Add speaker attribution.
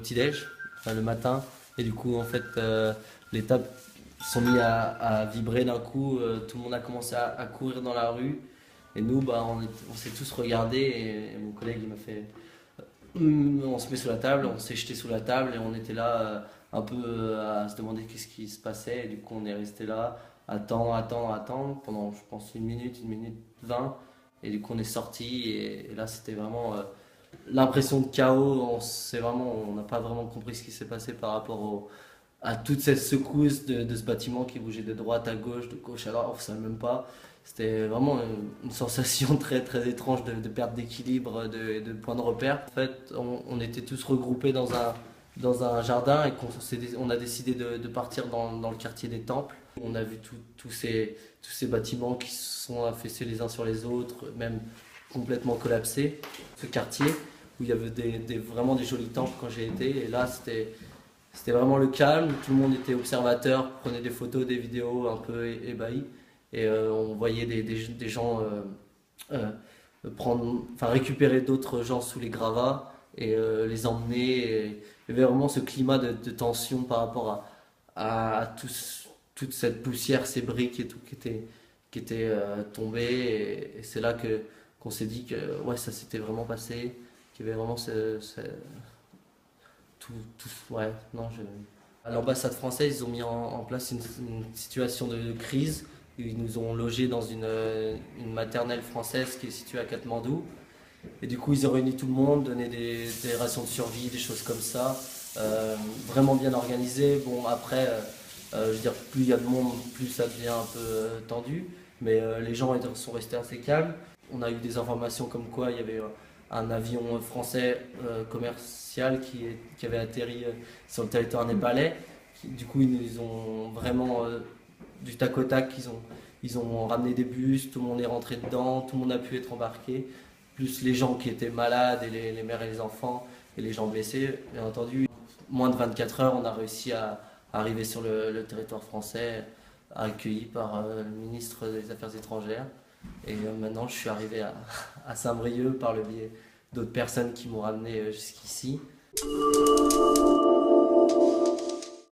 Speaker 1: petit-déj, enfin, le matin. Et du coup, en fait, les tables sont mis à vibrer d'un coup. Tout le monde a commencé à courir dans la rue. Et nous, bah, on s'est tous regardés. Et mon collègue, il m'a fait. On se met sous la table, on s'est jeté sous la table et on était là un peu à se demander qu'est-ce qui se passait. Et du coup, on est resté là, attendre pendant, je pense, une minute 20. Et du coup, on est sorti et là, c'était vraiment l'impression de chaos. On n'a pas vraiment compris ce qui s'est passé par rapport à toute cette secousse de ce bâtiment qui bougeait de droite à gauche, de gauche à droite, on ne savait même pas. C'était vraiment une sensation très très étrange de perte d'équilibre, de point de repère. En fait, on était tous regroupés dans un jardin et on a décidé de partir dans le quartier des Temples. On a vu tous ces bâtiments qui se sont affaissés les uns sur les autres, même complètement collapsés. Ce quartier où il y avait vraiment des jolis temples quand j'ai été. Et là, c'était vraiment le calme, tout le monde était observateur, prenait des photos, des vidéos un peu ébahis. Et on voyait des gens récupérer d'autres gens sous les gravats et les emmener. Et il y avait vraiment ce climat de tension par rapport toute cette poussière, ces briques et tout qui étaient tombées. Et c'est là qu'on s'est dit que ouais, ça s'était vraiment passé, qu'il y avait vraiment ouais, non, à l'ambassade française, ils ont mis en place une situation de crise. Ils nous ont logés dans une maternelle française qui est située à Katmandou. Et du coup, ils ont réuni tout le monde, donné des rations de survie, des choses comme ça. Vraiment bien organisé. Bon, après, je veux dire, plus il y a de monde, plus ça devient un peu tendu. Mais les gens sont restés assez calmes. On a eu des informations comme quoi il y avait un avion français commercial qui avait atterri sur le territoire népalais. Du coup, ils nous ont vraiment du tac au tac, ils ont ramené des bus, tout le monde est rentré dedans, tout le monde a pu être embarqué, plus les gens qui étaient malades et les mères et les enfants et les gens blessés, bien entendu. Moins de 24 heures, on a réussi à arriver sur le territoire français, accueilli par le ministre des Affaires étrangères. Et maintenant, je suis arrivé à Saint-Brieuc par le biais d'autres personnes qui m'ont ramené jusqu'ici.